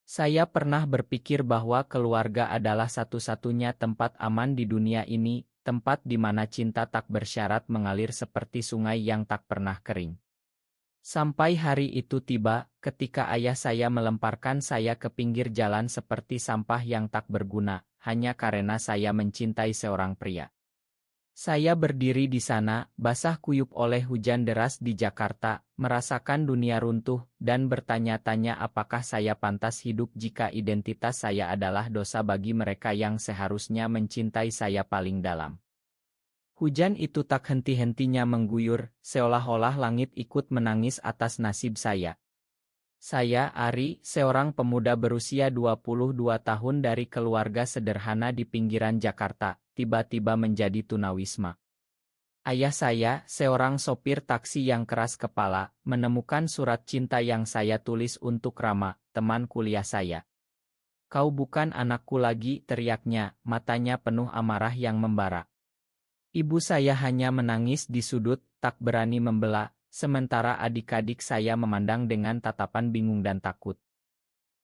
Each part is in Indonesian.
Saya pernah berpikir bahwa keluarga adalah satu-satunya tempat aman di dunia ini, tempat di mana cinta tak bersyarat mengalir seperti sungai yang tak pernah kering. Sampai hari itu tiba, ketika ayah saya melemparkan saya ke pinggir jalan seperti sampah yang tak berguna, hanya karena saya mencintai seorang pria. Saya berdiri di sana, basah kuyup oleh hujan deras di Jakarta, merasakan dunia runtuh, dan bertanya-tanya apakah saya pantas hidup jika identitas saya adalah dosa bagi mereka yang seharusnya mencintai saya paling dalam. Hujan itu tak henti-hentinya mengguyur, seolah-olah langit ikut menangis atas nasib saya. Saya, Ari, seorang pemuda berusia 22 tahun dari keluarga sederhana di pinggiran Jakarta, tiba-tiba menjadi tunawisma. Ayah saya, seorang sopir taksi yang keras kepala, menemukan surat cinta yang saya tulis untuk Rama, teman kuliah saya. "Kau bukan anakku lagi," teriaknya, matanya penuh amarah yang membara. Ibu saya hanya menangis di sudut, tak berani membela, sementara adik-adik saya memandang dengan tatapan bingung dan takut.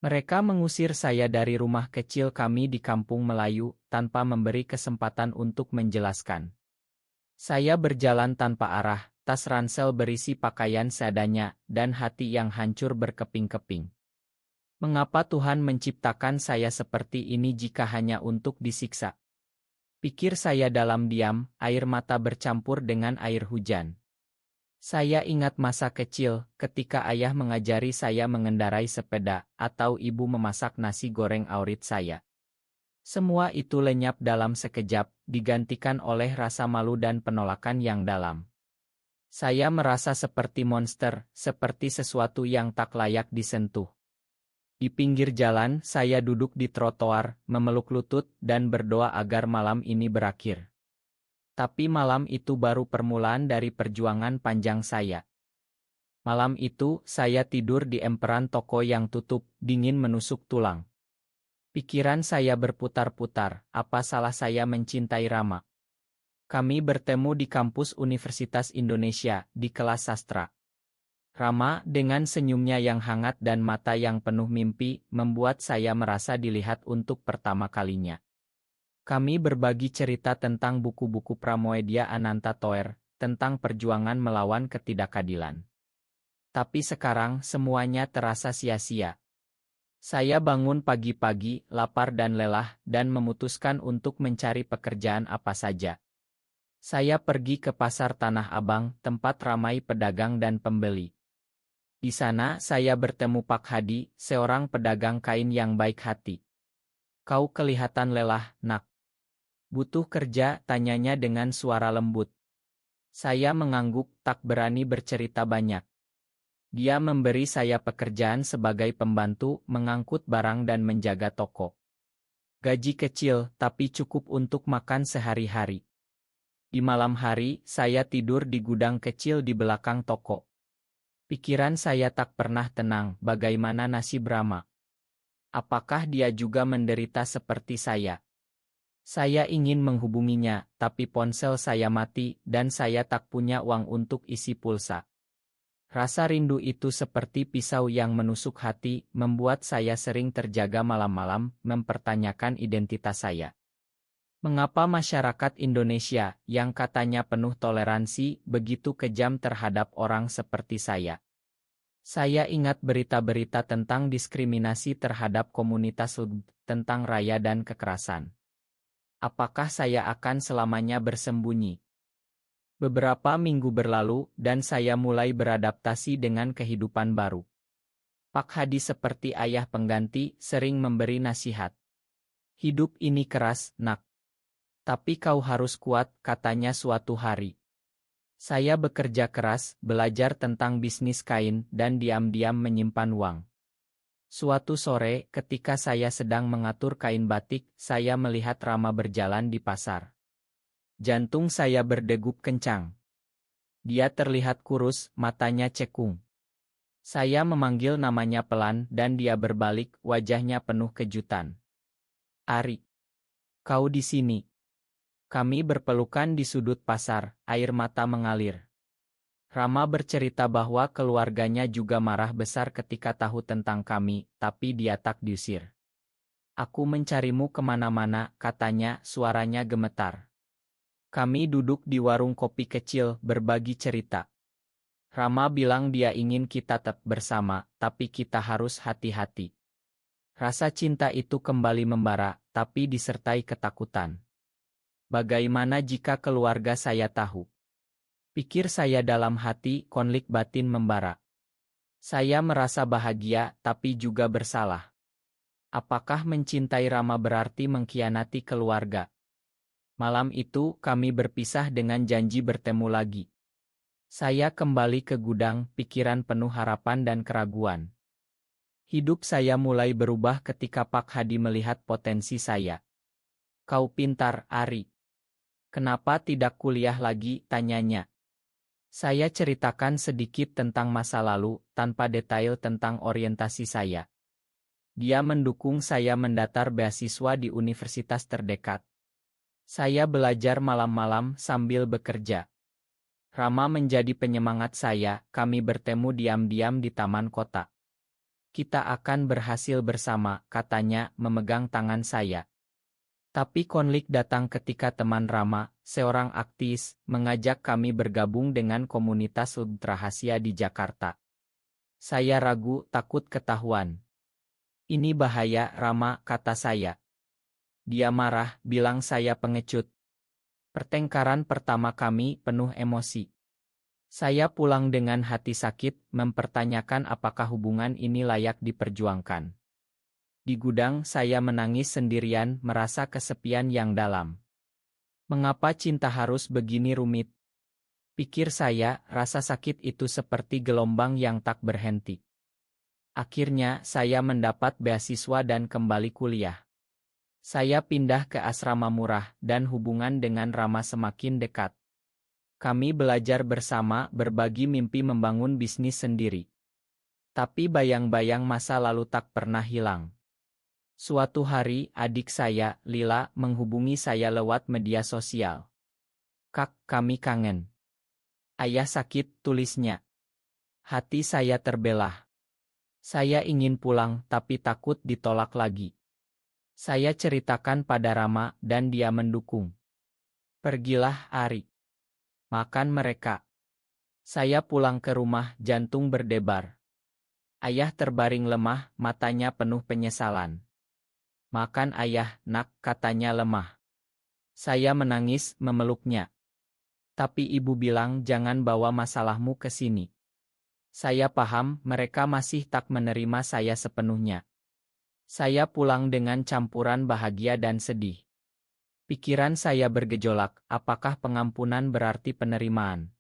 Mereka mengusir saya dari rumah kecil kami di kampung Melayu, tanpa memberi kesempatan untuk menjelaskan. Saya berjalan tanpa arah, tas ransel berisi pakaian seadanya, dan hati yang hancur berkeping-keping. Mengapa Tuhan menciptakan saya seperti ini jika hanya untuk disiksa? Pikir saya dalam diam, air mata bercampur dengan air hujan. Saya ingat masa kecil, ketika ayah mengajari saya mengendarai sepeda, atau ibu memasak nasi goreng awrit saya. Semua itu lenyap dalam sekejap, digantikan oleh rasa malu dan penolakan yang dalam. Saya merasa seperti monster, seperti sesuatu yang tak layak disentuh. Di pinggir jalan, saya duduk di trotoar, memeluk lutut, dan berdoa agar malam ini berakhir. Tapi malam itu baru permulaan dari perjuangan panjang saya. Malam itu, saya tidur di emperan toko yang tutup, dingin menusuk tulang. Pikiran saya berputar-putar, apa salah saya mencintai Rama? Kami bertemu di kampus Universitas Indonesia, di kelas sastra. Rama, dengan senyumnya yang hangat dan mata yang penuh mimpi, membuat saya merasa dilihat untuk pertama kalinya. Kami berbagi cerita tentang buku-buku Pramoedya Ananta Toer, tentang perjuangan melawan ketidakadilan. Tapi sekarang semuanya terasa sia-sia. Saya bangun pagi-pagi, lapar dan lelah, dan memutuskan untuk mencari pekerjaan apa saja. Saya pergi ke pasar Tanah Abang, tempat ramai pedagang dan pembeli. Di sana saya bertemu Pak Hadi, seorang pedagang kain yang baik hati. "Kau kelihatan lelah, Nak. Butuh kerja?" tanyanya dengan suara lembut. Saya mengangguk, tak berani bercerita banyak. Dia memberi saya pekerjaan sebagai pembantu, mengangkut barang dan menjaga toko. Gaji kecil, tapi cukup untuk makan sehari-hari. Di malam hari, saya tidur di gudang kecil di belakang toko. Pikiran saya tak pernah tenang, bagaimana nasib Rama? Apakah dia juga menderita seperti saya? Saya ingin menghubunginya, tapi ponsel saya mati, dan saya tak punya uang untuk isi pulsa. Rasa rindu itu seperti pisau yang menusuk hati, membuat saya sering terjaga malam-malam, mempertanyakan identitas saya. Mengapa masyarakat Indonesia, yang katanya penuh toleransi, begitu kejam terhadap orang seperti saya? Saya ingat berita-berita tentang diskriminasi terhadap komunitas LGBT, tentang raya dan kekerasan. Apakah saya akan selamanya bersembunyi? Beberapa minggu berlalu, dan saya mulai beradaptasi dengan kehidupan baru. Pak Hadi seperti ayah pengganti, sering memberi nasihat. "Hidup ini keras, Nak. Tapi kau harus kuat," katanya suatu hari. Saya bekerja keras, belajar tentang bisnis kain, dan diam-diam menyimpan uang. Suatu sore, ketika saya sedang mengatur kain batik, saya melihat Rama berjalan di pasar. Jantung saya berdegup kencang. Dia terlihat kurus, matanya cekung. Saya memanggil namanya pelan, dan dia berbalik, wajahnya penuh kejutan. "Ari, kau di sini?" Kami berpelukan di sudut pasar, air mata mengalir. Rama bercerita bahwa keluarganya juga marah besar ketika tahu tentang kami, tapi dia tak diusir. Aku mencarimu kemana-mana, katanya, suaranya gemetar. Kami duduk di warung kopi kecil, berbagi cerita. Rama bilang dia ingin kita tetap bersama, tapi kita harus hati-hati. Rasa cinta itu kembali membara, tapi disertai ketakutan. Bagaimana jika keluarga saya tahu? Pikir saya dalam hati, konflik batin membara. Saya merasa bahagia, tapi juga bersalah. Apakah mencintai Rama berarti mengkhianati keluarga? Malam itu, kami berpisah dengan janji bertemu lagi. Saya kembali ke gudang, pikiran penuh harapan dan keraguan. Hidup saya mulai berubah ketika Pak Hadi melihat potensi saya. Kau pintar, Ari. Kenapa tidak kuliah lagi, tanyanya. Saya ceritakan sedikit tentang masa lalu, tanpa detail tentang orientasi saya. Dia mendukung saya mendatar beasiswa di universitas terdekat. Saya belajar malam-malam sambil bekerja. Rama menjadi penyemangat saya, kami bertemu diam-diam di taman kota. Kita akan berhasil bersama, katanya, memegang tangan saya. Tapi konflik datang ketika teman Rama, seorang aktivis, mengajak kami bergabung dengan komunitas ultrarahasia di Jakarta. Saya ragu, takut ketahuan. Ini bahaya, Rama, kata saya. Dia marah, bilang saya pengecut. Pertengkaran pertama kami penuh emosi. Saya pulang dengan hati sakit, mempertanyakan apakah hubungan ini layak diperjuangkan. Di gudang saya menangis sendirian, merasa kesepian yang dalam. Mengapa cinta harus begini rumit? Pikir saya, rasa sakit itu seperti gelombang yang tak berhenti. Akhirnya, saya mendapat beasiswa dan kembali kuliah. Saya pindah ke asrama murah, dan hubungan dengan Rama semakin dekat. Kami belajar bersama, berbagi mimpi membangun bisnis sendiri. Tapi bayang-bayang masa lalu tak pernah hilang. Suatu hari, adik saya, Lila, menghubungi saya lewat media sosial. Kak, kami kangen. Ayah sakit, tulisnya. Hati saya terbelah. Saya ingin pulang, tapi takut ditolak lagi. Saya ceritakan pada Rama, dan dia mendukung. Pergilah, Ari. Makan mereka. Saya pulang ke rumah, jantung berdebar. Ayah terbaring lemah, matanya penuh penyesalan. Makan ayah, nak, katanya lemah. Saya menangis, memeluknya. Tapi ibu bilang jangan bawa masalahmu ke sini. Saya paham, mereka masih tak menerima saya sepenuhnya. Saya pulang dengan campuran bahagia dan sedih. Pikiran saya bergejolak, apakah pengampunan berarti penerimaan?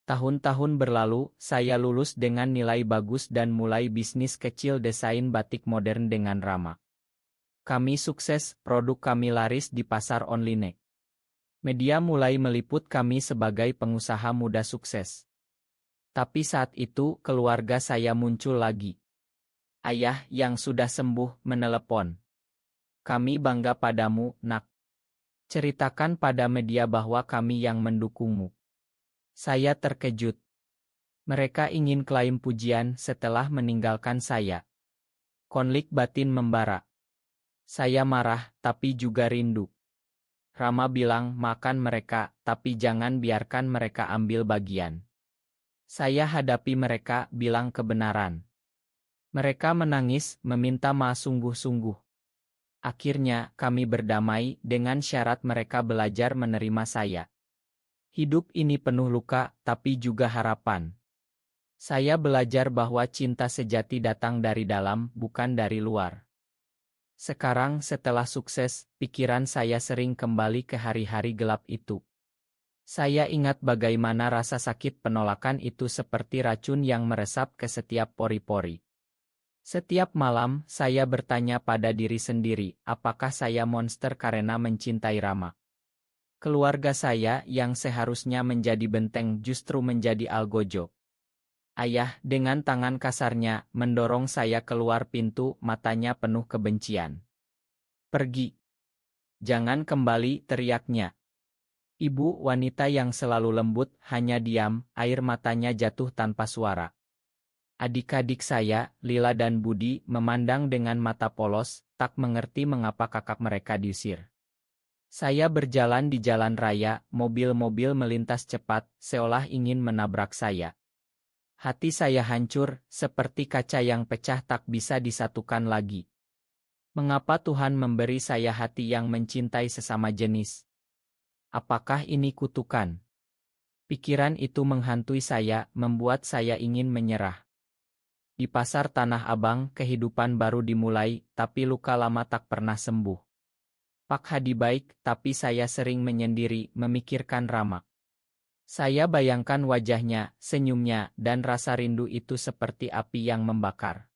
Tahun-tahun berlalu, saya lulus dengan nilai bagus dan mulai bisnis kecil desain batik modern dengan Rama. Kami sukses, produk kami laris di pasar online. Media mulai meliput kami sebagai pengusaha muda sukses. Tapi saat itu, keluarga saya muncul lagi. Ayah yang sudah sembuh menelepon. Kami bangga padamu, nak. Ceritakan pada media bahwa kami yang mendukungmu. Saya terkejut. Mereka ingin klaim pujian setelah meninggalkan saya. Konflik batin membara. Saya marah, tapi juga rindu. Rama bilang makan mereka, tapi jangan biarkan mereka ambil bagian. Saya hadapi mereka, bilang kebenaran. Mereka menangis, meminta maaf sungguh-sungguh. Akhirnya, kami berdamai dengan syarat mereka belajar menerima saya. Hidup ini penuh luka, tapi juga harapan. Saya belajar bahwa cinta sejati datang dari dalam, bukan dari luar. Sekarang setelah sukses, pikiran saya sering kembali ke hari-hari gelap itu. Saya ingat bagaimana rasa sakit penolakan itu seperti racun yang meresap ke setiap pori-pori. Setiap malam, saya bertanya pada diri sendiri, apakah saya monster karena mencintai Rama? Keluarga saya yang seharusnya menjadi benteng justru menjadi algojo. Ayah, dengan tangan kasarnya, mendorong saya keluar pintu, matanya penuh kebencian. Pergi. Jangan kembali, teriaknya. Ibu wanita yang selalu lembut hanya diam, air matanya jatuh tanpa suara. Adik-adik saya, Lila dan Budi, memandang dengan mata polos, tak mengerti mengapa kakak mereka diusir. Saya berjalan di jalan raya, mobil-mobil melintas cepat, seolah ingin menabrak saya. Hati saya hancur, seperti kaca yang pecah tak bisa disatukan lagi. Mengapa Tuhan memberi saya hati yang mencintai sesama jenis? Apakah ini kutukan? Pikiran itu menghantui saya, membuat saya ingin menyerah. Di pasar Tanah Abang, kehidupan baru dimulai, tapi luka lama tak pernah sembuh. Pak Hadi baik, tapi saya sering menyendiri, memikirkan Rama. Saya bayangkan wajahnya, senyumnya, dan rasa rindu itu seperti api yang membakar.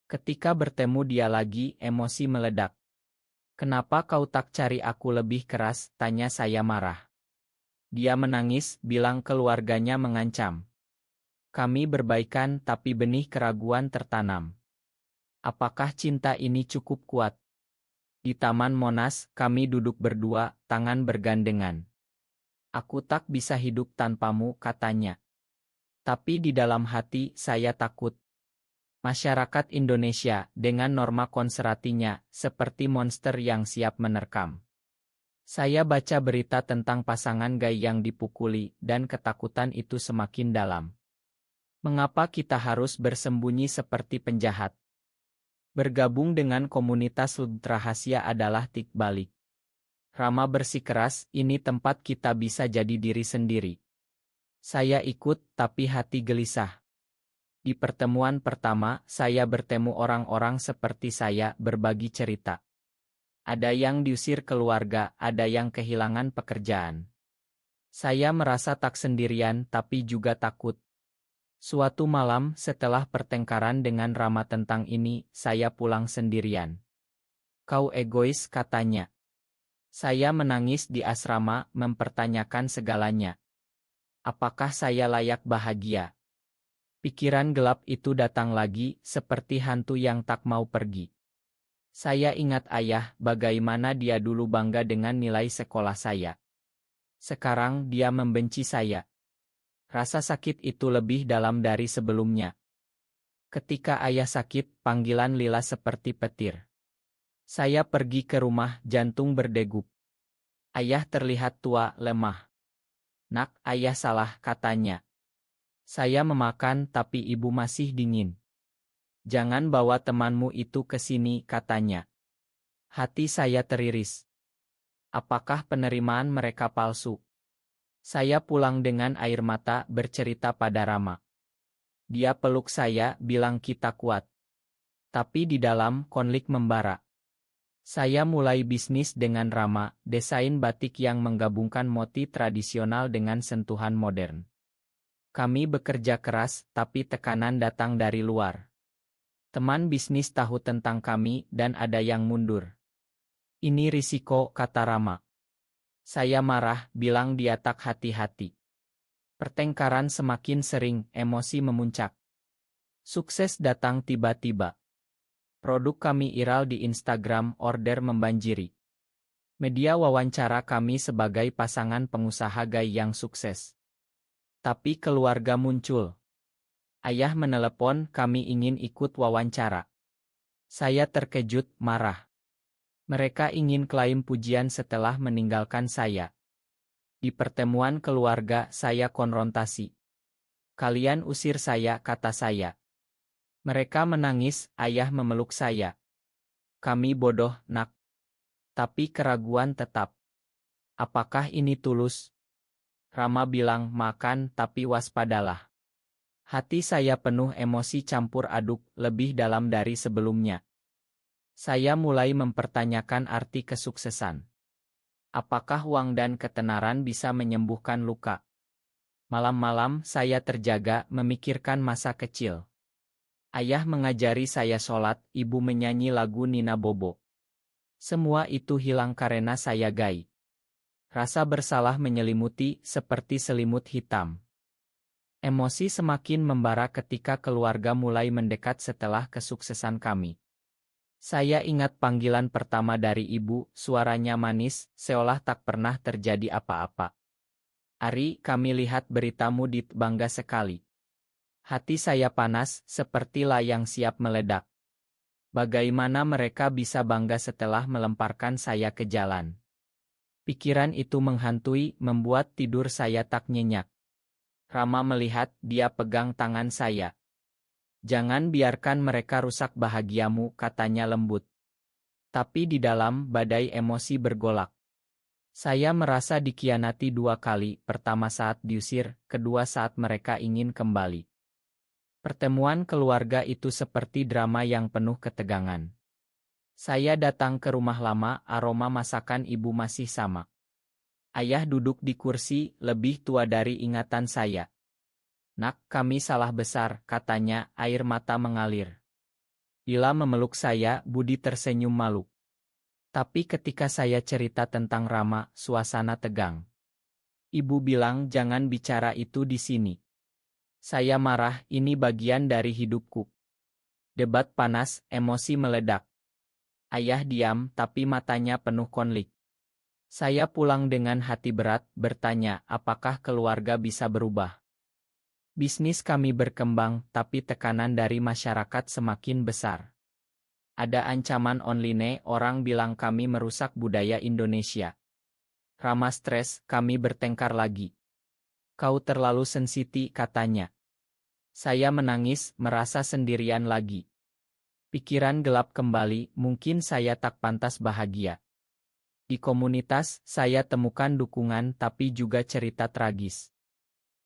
Ketika bertemu dia lagi, emosi meledak. "Kenapa kau tak cari aku lebih keras?" tanya saya marah. Dia menangis, bilang keluarganya mengancam. Kami berbaikan tapi benih keraguan tertanam. Apakah cinta ini cukup kuat? Di Taman Monas, kami duduk berdua, tangan bergandengan. Aku tak bisa hidup tanpamu, katanya. Tapi di dalam hati, saya takut. Masyarakat Indonesia, dengan norma konservatinya, seperti monster yang siap menerkam. Saya baca berita tentang pasangan gay yang dipukuli, dan ketakutan itu semakin dalam. Mengapa kita harus bersembunyi seperti penjahat? Bergabung dengan komunitas rahasia adalah tik balik. Rama bersikeras, ini tempat kita bisa jadi diri sendiri. Saya ikut, tapi hati gelisah. Di pertemuan pertama, saya bertemu orang-orang seperti saya, berbagi cerita. Ada yang diusir keluarga, ada yang kehilangan pekerjaan. Saya merasa tak sendirian, tapi juga takut. Suatu malam, setelah pertengkaran dengan Rama tentang ini, saya pulang sendirian. "Kau egois," katanya. Saya menangis di asrama, mempertanyakan segalanya. Apakah saya layak bahagia? Pikiran gelap itu datang lagi, seperti hantu yang tak mau pergi. Saya ingat ayah, bagaimana dia dulu bangga dengan nilai sekolah saya. Sekarang dia membenci saya. Rasa sakit itu lebih dalam dari sebelumnya. Ketika ayah sakit, panggilan Lila seperti petir. Saya pergi ke rumah, jantung berdegup. Ayah terlihat tua, lemah. "Nak, ayah salah," katanya. "Saya memakan, tapi ibu masih dingin." "Jangan bawa temanmu itu ke sini," katanya. Hati saya teriris. Apakah penerimaan mereka palsu? Saya pulang dengan air mata, bercerita pada Rama. Dia peluk saya, bilang kita kuat. Tapi di dalam, konflik membara. Saya mulai bisnis dengan Rama, desain batik yang menggabungkan motif tradisional dengan sentuhan modern. Kami bekerja keras, tapi tekanan datang dari luar. Teman bisnis tahu tentang kami, dan ada yang mundur. "Ini risiko," kata Rama. Saya marah, bilang dia tak hati-hati. Pertengkaran semakin sering, emosi memuncak. Sukses datang tiba-tiba. Produk kami viral di Instagram, order membanjiri. Media wawancara kami sebagai pasangan pengusaha gay yang sukses. Tapi keluarga muncul. Ayah menelepon, kami ingin ikut wawancara. Saya terkejut, marah. Mereka ingin klaim pujian setelah meninggalkan saya. Di pertemuan keluarga, saya konfrontasi. "Kalian usir saya," kata saya. Mereka menangis, ayah memeluk saya. "Kami bodoh, Nak." Tapi keraguan tetap. Apakah ini tulus? Rama bilang, "Makan, tapi waspadalah." Hati saya penuh emosi campur aduk, lebih dalam dari sebelumnya. Saya mulai mempertanyakan arti kesuksesan. Apakah uang dan ketenaran bisa menyembuhkan luka? Malam-malam saya terjaga, memikirkan masa kecil. Ayah mengajari saya sholat, ibu menyanyi lagu Nina Bobo. Semua itu hilang karena saya gay. Rasa bersalah menyelimuti, seperti selimut hitam. Emosi semakin membara ketika keluarga mulai mendekat setelah kesuksesan kami. Saya ingat panggilan pertama dari ibu, suaranya manis, seolah tak pernah terjadi apa-apa. Ari, kami lihat beritamu bangga sekali. Hati saya panas, seperti layang siap meledak. Bagaimana mereka bisa bangga setelah melemparkan saya ke jalan? Pikiran itu menghantui, membuat tidur saya tak nyenyak. Rama melihat, dia pegang tangan saya. Jangan biarkan mereka rusak bahagiamu, katanya lembut. Tapi di dalam, badai emosi bergolak. Saya merasa dikhianati dua kali, pertama saat diusir, kedua saat mereka ingin kembali. Pertemuan keluarga itu seperti drama yang penuh ketegangan. Saya datang ke rumah lama, aroma masakan ibu masih sama. Ayah duduk di kursi, lebih tua dari ingatan saya. Nak, kami salah besar, katanya, air mata mengalir. Bila memeluk saya, Budi tersenyum malu. Tapi ketika saya cerita tentang Rama, suasana tegang. Ibu bilang jangan bicara itu di sini. Saya marah, ini bagian dari hidupku. Debat panas, emosi meledak. Ayah diam, tapi matanya penuh konflik. Saya pulang dengan hati berat, bertanya, apakah keluarga bisa berubah? Bisnis kami berkembang, tapi tekanan dari masyarakat semakin besar. Ada ancaman online, orang bilang kami merusak budaya Indonesia. Rama stres, kami bertengkar lagi. Kau terlalu sensitif, katanya. Saya menangis, merasa sendirian lagi. Pikiran gelap kembali, mungkin saya tak pantas bahagia. Di komunitas, saya temukan dukungan tapi juga cerita tragis.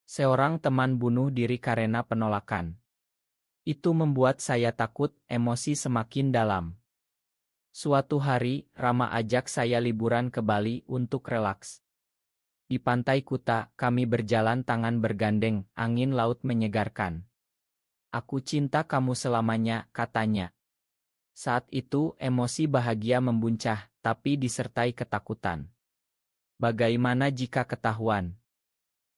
Seorang teman bunuh diri karena penolakan. Itu membuat saya takut, emosi semakin dalam. Suatu hari, Rama ajak saya liburan ke Bali untuk relaks. Di pantai Kuta, kami berjalan tangan bergandeng, angin laut menyegarkan. Aku cinta kamu selamanya, katanya. Saat itu, emosi bahagia membuncah, tapi disertai ketakutan. Bagaimana jika ketahuan?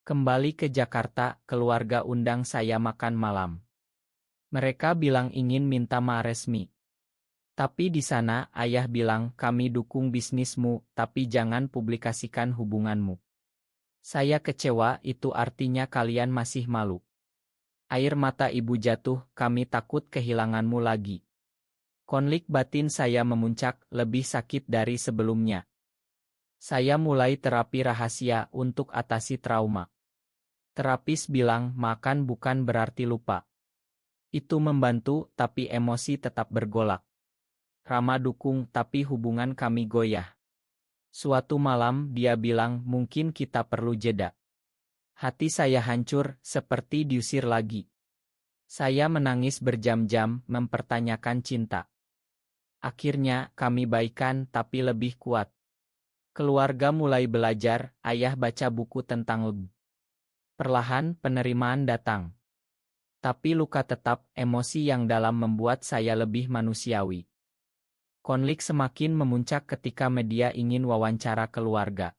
Kembali ke Jakarta, keluarga undang saya makan malam. Mereka bilang ingin minta maaf resmi. Tapi di sana, ayah bilang, kami dukung bisnismu, tapi jangan publikasikan hubunganmu. Saya kecewa, itu artinya kalian masih malu. Air mata ibu jatuh, kami takut kehilanganmu lagi. Konflik batin saya memuncak, lebih sakit dari sebelumnya. Saya mulai terapi rahasia untuk atasi trauma. Terapis bilang, makan bukan berarti lupa. Itu membantu, tapi emosi tetap bergolak. Rama dukung, tapi hubungan kami goyah. Suatu malam, dia bilang, mungkin kita perlu jeda. Hati saya hancur, seperti diusir lagi. Saya menangis berjam-jam, mempertanyakan cinta. Akhirnya, kami baikan, tapi lebih kuat. Keluarga mulai belajar, ayah baca buku tentang leb. Perlahan, penerimaan datang. Tapi luka tetap, emosi yang dalam membuat saya lebih manusiawi. Konflik semakin memuncak ketika media ingin wawancara keluarga.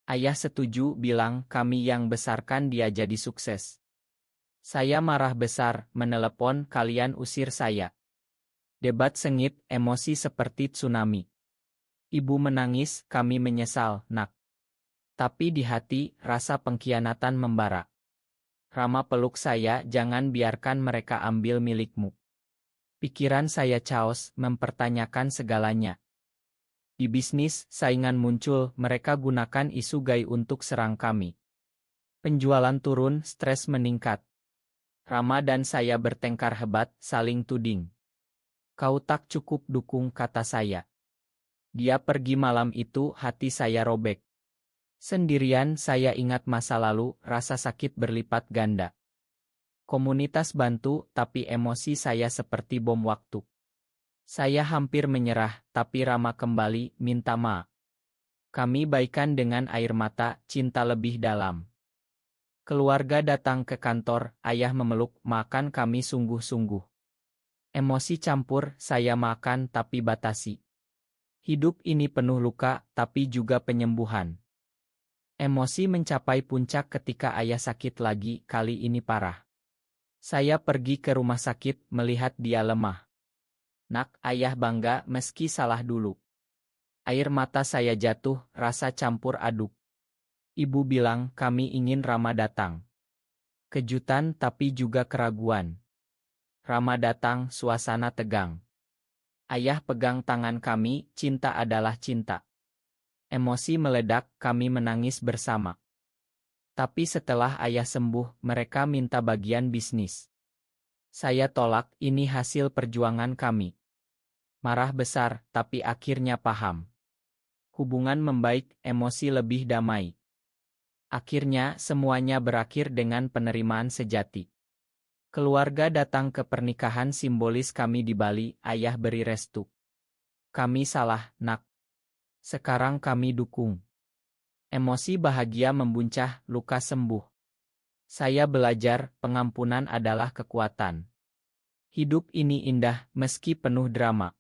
Ayah setuju, bilang, kami yang besarkan dia jadi sukses. Saya marah besar, menelepon, kalian usir saya. Debat sengit, emosi seperti tsunami. Ibu menangis, kami menyesal, nak. Tapi di hati, rasa pengkhianatan membara. Rama peluk saya, jangan biarkan mereka ambil milikmu. Pikiran saya chaos, mempertanyakan segalanya. Di bisnis, saingan muncul, mereka gunakan isu gay untuk serang kami. Penjualan turun, stres meningkat. Rama dan saya bertengkar hebat, saling tuding. Kau tak cukup dukung, kata saya. Dia pergi malam itu, hati saya robek. Sendirian, saya ingat masa lalu, rasa sakit berlipat ganda. Komunitas bantu, tapi emosi saya seperti bom waktu. Saya hampir menyerah, tapi Rama kembali, minta maaf. Kami baikan dengan air mata, cinta lebih dalam. Keluarga datang ke kantor, ayah memeluk, makan kami sungguh-sungguh. Emosi campur, saya makan tapi batasi. Hidup ini penuh luka, tapi juga penyembuhan. Emosi mencapai puncak ketika ayah sakit lagi, kali ini parah. Saya pergi ke rumah sakit, melihat dia lemah. Nak, ayah bangga meski salah dulu. Air mata saya jatuh, rasa campur aduk. Ibu bilang kami ingin Rama datang. Kejutan tapi juga keraguan. Rama datang, suasana tegang. Ayah pegang tangan kami, cinta adalah cinta. Emosi meledak, kami menangis bersama. Tapi setelah ayah sembuh, mereka minta bagian bisnis. Saya tolak, ini hasil perjuangan kami. Marah besar, tapi akhirnya paham. Hubungan membaik, emosi lebih damai. Akhirnya, semuanya berakhir dengan penerimaan sejati. Keluarga datang ke pernikahan simbolis kami di Bali, ayah beri restu. Kami salah, nak. Sekarang kami dukung. Emosi bahagia membuncah, luka sembuh. Saya belajar, pengampunan adalah kekuatan. Hidup ini indah, meski penuh drama.